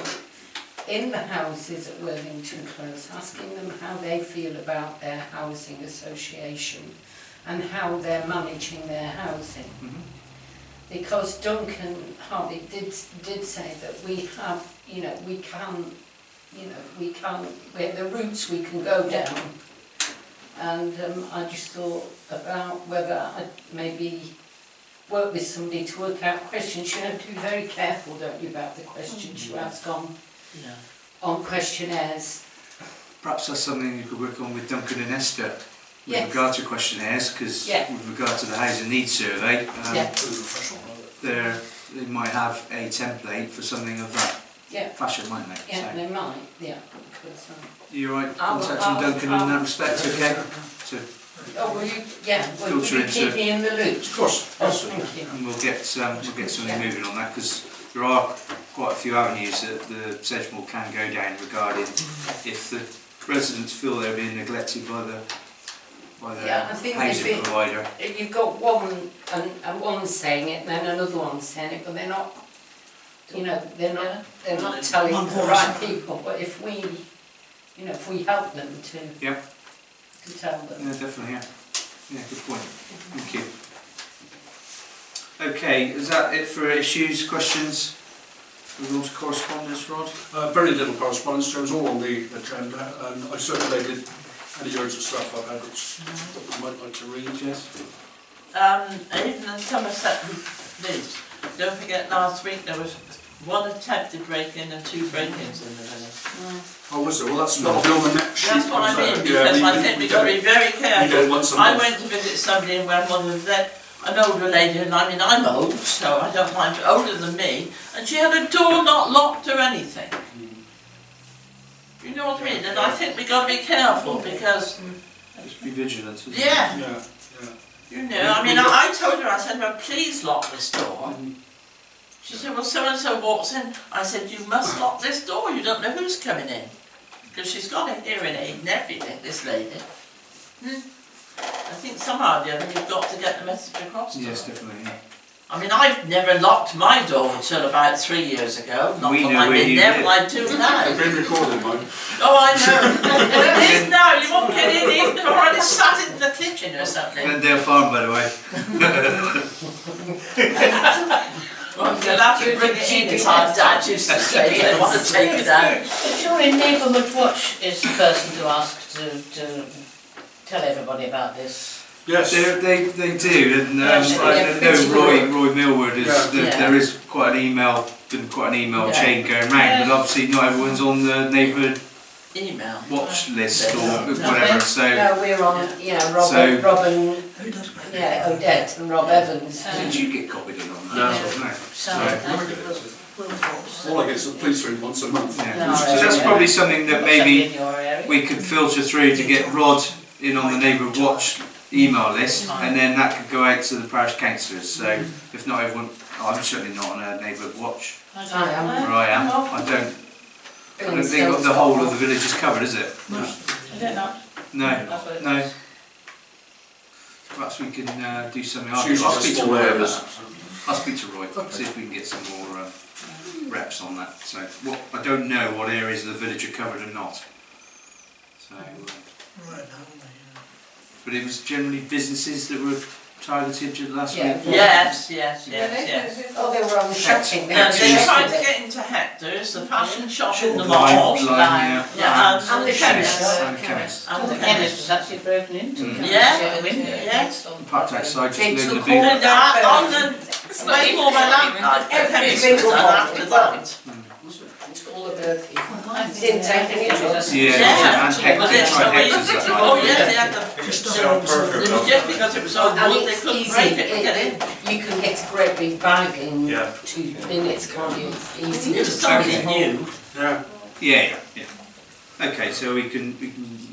in the houses at Worthington Close, asking them how they feel about their housing association and how they're managing their housing. Because Duncan Harvey did say that we have, we can, we're the routes we can go down. And I just thought about whether I'd maybe work with somebody to work out questions. You have to be very careful, don't you, about the questions you ask on questionnaires. Perhaps that's something you could work on with Duncan and Esther with regard to questionnaires, because with regard to the housing needs survey, they might have a template for something of that fashion, mightn't they? Yeah, so. they might, because, You're right, contacting Duncan in that respect, okay? So will you keep me in the loop? Of course. Thank you. and we'll get something moving on that, because there are quite a few avenues that the Sedgemoor can go down regarding if the residents feel they're being neglected by the I think housing provider. If you've got one saying it and then another one saying it, but they're not, they're not telling the right people. But if we help them to tell them. Yeah, definitely, yeah, good point. Thank you. Okay, is that it for issues, questions? With all correspondence, Rod? Very little correspondence, it was all on the agenda, and I circulated any urgent stuff I've had which you might like to read. Yes. Even in Somerset Liz, don't forget last week there was one attempted break-in and 2 break-ins in the village. Oh, was there? Well, that's not on the next sheet. That's what I mean, because I think we've got to be very careful. I went to visit somebody and when one of them, an older lady, and I mean I'm old, so I don't mind, older than me, and she had a door not locked or anything. You know what I mean? And I think we've got to be careful because... Just be vigilant, isn't it? Yeah. You know, I mean, I told her, I said, well, please lock this door. She said, well, so-and-so walks in. I said, you must lock this door, you don't know who's coming in. Because she's got a hearing aid and everything, this lady. I think somehow or the other you've got to get the message across to her. Yes, definitely, yeah. I mean, I've never locked my door until about 3 years ago. Not that I've been there, but I do now. It's been recorded, mine. Oh, I know. Well, it is now. You won't get in even if I've already sat in the kitchen or something. Glendale Farm, by the way. Well, you'll have to bring it in, as our dad used to say, you don't want to take it out. If you're in Neighbourhood Watch is the person to ask to tell everybody about this. Yes. They do, and I know Roy Millward is there is quite an email chain going round, but obviously not everyone's on the neighbourhood email watch list or whatever. So no, we're on. Rob and Odette and Rob Evans. did you get copied in on that? All I get is the police ring once a month. Yeah. So that's probably something that maybe we could filter through to get Rod in on the neighbourhood watch email list, and then that could go out to the parish councillors. So if not everyone, I'm certainly not on a neighbourhood watch. I am. Where I am, I don't think got the whole of the village is covered, is it? I don't know. No. Perhaps we can do something. It's usually I'll speak to Roy. areas. I'll speak to Roy. See if we can get some more reps on that. So I don't know what areas of the village are covered and not. So. But it was generally businesses that were targeted last Yeah. week? Yes. Oh, they were on shopping. Yeah, they Tuesday. tried to get into Hector's, the fashion shop in the Line, mall. yeah. And the chemist. And the chemist. And The chemist was actually broken into. Yeah. The window. Yes. Parked outside, They just took leaving the And big... on the way for my lamp, the Every chemist was single done one. after that. All the Berkey. Didn't take any interest. Yeah, Yeah. and Hector, Was it tried so Hector's easy? that Oh night. yes, they had the... Just Sound perfect. Just because it was so And wood, they it's couldn't easy. break it to get in. You can get a great big bag in Yeah. 2 minutes, can't you? It's easy It was something new. Yeah. Yeah. Okay, so we can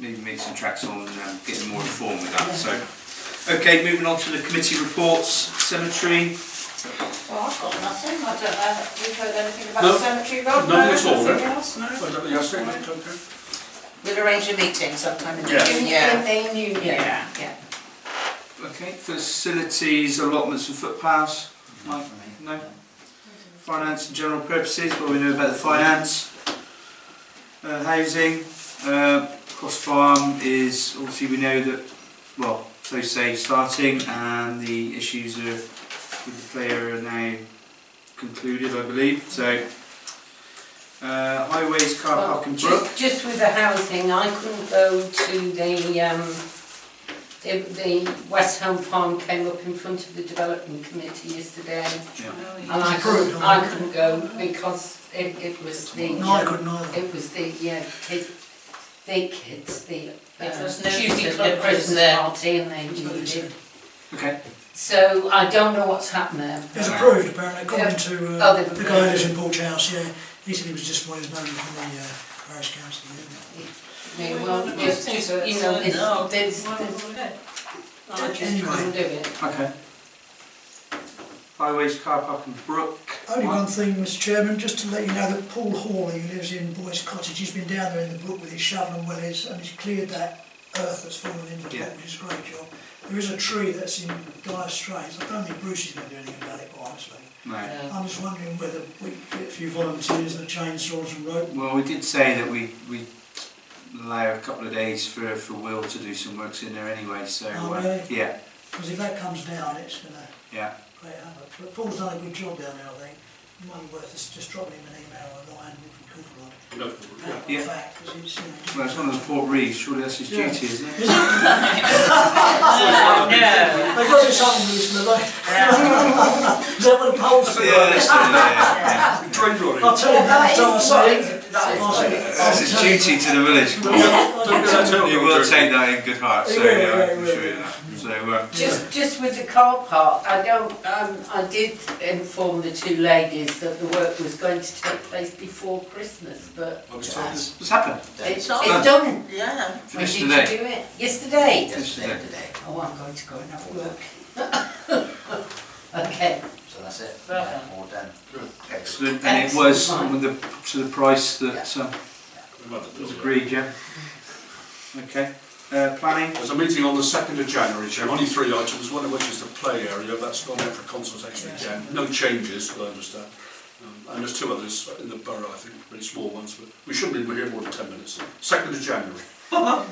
maybe make some tracks on getting more informed with that. So, okay, moving on to the committee reports. Cemetery. Well, I've got nothing. I don't know if you've heard anything about No, the cemetery road? nothing at all, Nothing no. else? No? I don't think that's it, okay. We'll arrange a meeting sometime in the Yeah. new year. In the new year. Yeah. Okay, facilities, allotments and footpaths. Mike? No. Finance and general purposes. What we know about the finance. Housing. Cross Farm is obviously we know that. Well, so say starting, and the issues with the player are now concluded, I believe. So. Highways, car park and brook. Just with the housing, I couldn't go to the West Ham Farm came up in front of the development committee yesterday, Yeah. and I couldn't go because it was the No, I couldn't either. it was the kids the It was Tuesday noticed Club it was Christmas there. party, and they needed. Okay. So I don't know what's happened there. It's approved apparently, according to Oh, they've the approved. guy who's in Porch House, yeah. He said he was just one of known from the Parish Council. Yeah, well, it's just, you know, there's I just couldn't do it. Okay. Highways, car park and brook. Only one thing, Mr Chairman, just to let you know that Paul Hawley, who lives in Boyce Cottage, he's been down there in the brook with his shovel and wellies and he's cleared that earth that's fallen in the brook, which is a great job. There is a tree that's in dire straits. I don't think Bruce is going to do anything about it, quite honestly. No. I'm just wondering whether we get a few volunteers and a chainsaw and some rope. Well, we did say that we allow a couple of days for Will to do some works in there anyway. So Oh, really? yeah, Because if that comes down, it's going to yeah. create havoc. But Paul's done a good job down there, I think. It might be worth us just dropping him an email or a line if we could, Rod. No, Yeah. Fact, 'cause it's, you know, Well, it's one of the Port Reeves. Surely that's his duty, isn't it? Is it? No. They've got to do something with this, like. Is that what the polls for? Yeah. Train rolling. I'll tell you that time I say it. That's his duty to the village. Don't get that too. You will take that in good heart. So Yeah, I'm sure you know. So Just with the car park, I did inform the two ladies that the work was going to take place before Christmas, but I was told what's happened? it's done. done. Yeah. When Finished did today. you do it? Yesterday. Yesterday. Oh, I'm going to go and have a look. Okay. So that's it. Well Yeah, done. all done. Excellent. And it was Excellent. with to the price that was agreed. Yeah. Okay. Planning. There's a meeting on the 2nd of January, Chair. Only 3 items, one of which is the play area. That's gone out for consultation again. No changes, I understand. And there's 2 others in the borough, I think, really small ones, but we shouldn't be here more than 10 minutes. 2nd of January. Can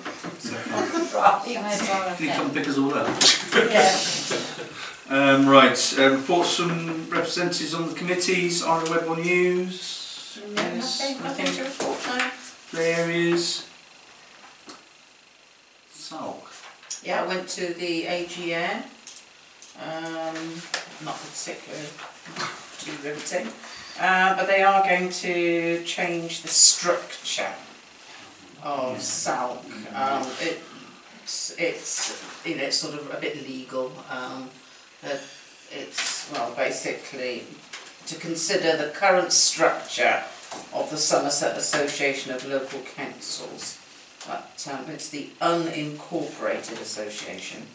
you come pick us all up? Yeah. Right. Reports from representatives on the committees. On the Wedmore News. Nothing to report now. Play areas. Salk. Yeah, I went to the AGM, not particularly too riveting, but they are going to change the structure of SALC. It's you know, it's sort of a bit legal. It's well basically to consider the current structure of the Somerset Association of Local Councils. But it's the unincorporated association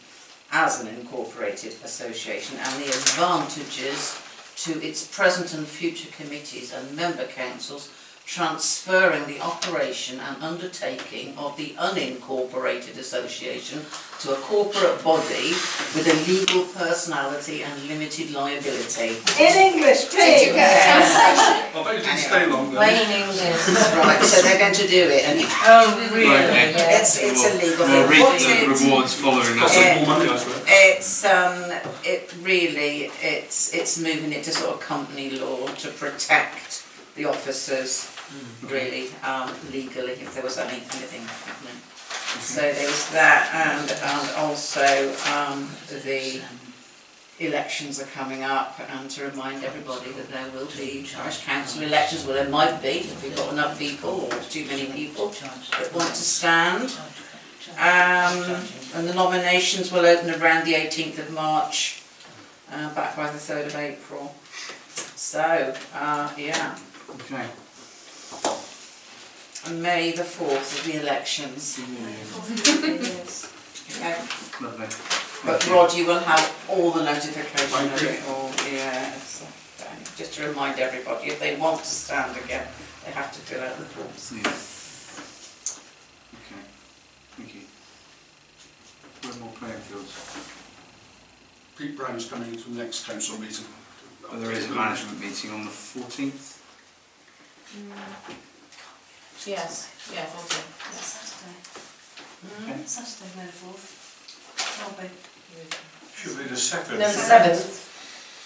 as an incorporated association, and the advantages to its present and future committees and member councils transferring the operation and undertaking of the unincorporated association to a corporate body with a legal personality and limited liability. In English, please. Did you get a translation? I bet you didn't stay long then. Plain English. Right, so they're going to do it anyway. Oh, really? Right, Yeah. It's a legal We'll thing. reap What the it- rewards following Costs that. us more money, I swear. It's moving it to sort of company law to protect the officers, really, legally, if there was anything happening. So there was that, and also the elections are coming up, and to remind everybody that there will be Parish Council elections. Well, there might be, if we've got enough people, or too many people that want to stand. And the nominations will open around the 18th of March, back by the 3rd of April. So, yeah. Okay. And May the 4th are the elections. Okay. Lovely. But Rod, you will have all the notification of it all. Yeah. Just to remind everybody, if they want to stand again, they have to fill out the forms. Yeah. Okay. Thank you. Wedmore Fields. Pete Brown's coming to the next council meeting. Oh, there is a management meeting on the 14th. Yes, yeah, okay. Okay. Saturday, May the 4th. Should be the 2nd. No, 7th.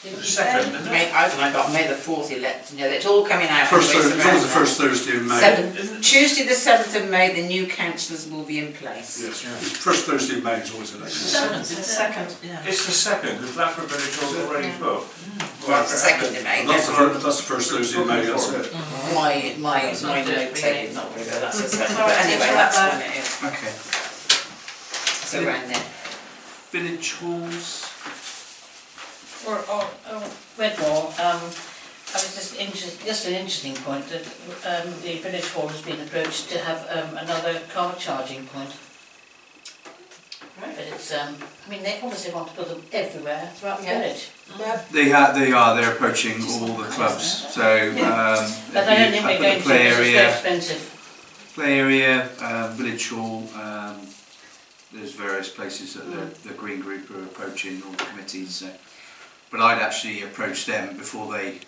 The 2nd, isn't it? I got May the 4th election. Yeah, it's all coming out. First anyway, Thursday, so it's always the first Thursday in May. 7th. Tuesday the 7th of May, the new councillors will be in place. Yes, first Thursday in May is always election. Second, yeah. It's the 2nd, because Blackford Village Hall's already booked. Well, it's the 2nd of May. That's the first Thursday in May, that's it. My note taken, not very good, that's the 2nd. But anyway, that's when it is. Okay. So around there. Village halls. Or Wedmore, I was just an interesting point that the village hall has been approached to have another car charging point. Right. But it's, I mean, they obviously want to put them everywhere throughout the village. They're approaching all the clubs. So But I don't think we're going to, play because it's very area, expensive. play area, village hall. There's various places that the Green Group are approaching, all the committees. So. But I'd actually approached them before they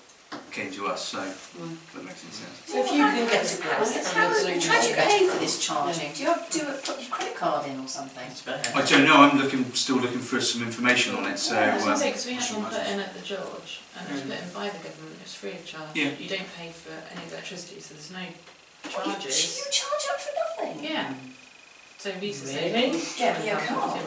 came to us, so that makes any sense. So if you can get to grasp, how do you pay for this charging? Do you have to put your credit card in or something? I don't know. I'm still looking for some information on it. So because we had one put in at the George, and it was put in by the government. It's free of charge. Yeah. You don't pay for any electricity, so there's no You charges. charge up for nothing? Yeah. So we used to Really? say, Get me a car.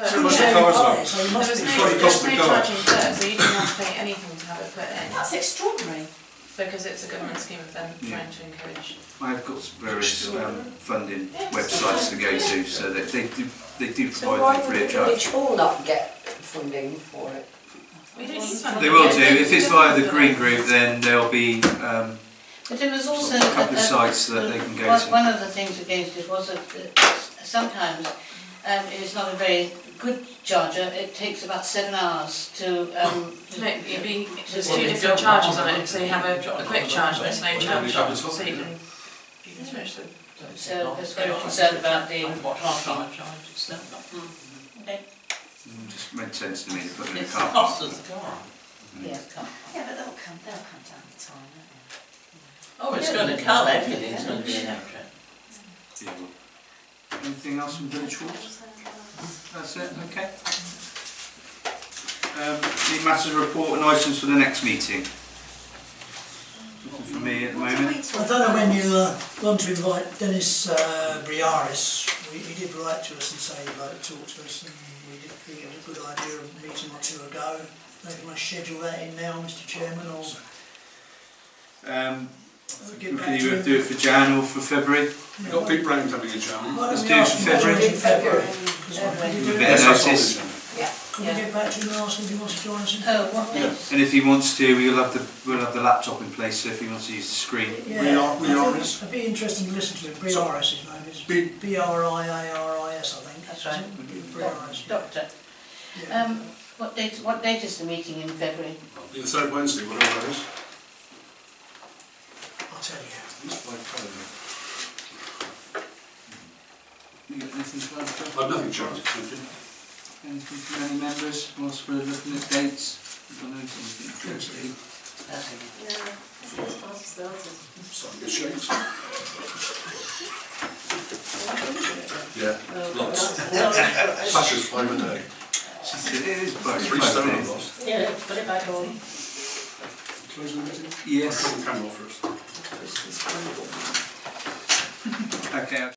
So much the cars are. So you there must was be It's what it no costs the car. charging first, so you didn't have to pay anything to have it put in, That's extraordinary. because it's a government scheme of them trying to encourage. I've got various funding websites to go to, so that they do provide them free of charge. Hall not get funding for it? We don't need funding. They will do. If it's via the Green Group, then there'll be But there was also a couple of sites that they can go to. one of the things against it was that sometimes it's not a very good charger. It takes about 7 hours to There's two different charges on it, so you have a quick charge and a slow charge, so you can switch them. So there's very concerned about the parking. Just made sense to me to put them in the It's the car. cost of the car. Yeah, come. Yeah, but they'll come down the time, won't they? Oh, it's going to come, everything's going to be electric. Yeah, well. Anything else from Village Halls? That's it, okay. Any matters of report and items for the next meeting? Nothing from me at the moment. I don't know when you want to invite Dennis Briaris. He did write to us and say he'd like to talk to us, and we did think it was a good idea of a meeting or two ago. Maybe I schedule that in now, Mr Chairman, or get back Can to you him. do it for Jan or for February? We've got Pete Brown coming in, Jan. Why Let's don't do we it ask for him to February. join in February? Because Give a we bit do of That's notice. Can we get back to him and ask him if he wants to join us in Oh, February? what next? And if he wants to, we'll have the laptop in place, so if he wants to use the screen. Yeah, Briaris? It'd be interesting to listen to him. Briaris, his name is. B-R-I-A-R-I-S, I think. That's right. Briaris. Doctor. Yeah. What date is the meeting in February? The third Wednesday, whatever that is. I'll tell you. It's by calendar. You got anything to add, Phil? I've nothing, Chairman, thank you. Anything from any members whilst we're looking at dates? I don't know if anything closely. Starting to get shapes. Yeah, lots. Sasha's 5 a day. It is both. 3 stone I've lost. Yeah, put it back on. Close the meeting? Yes. I'll put the camera off first. Okay.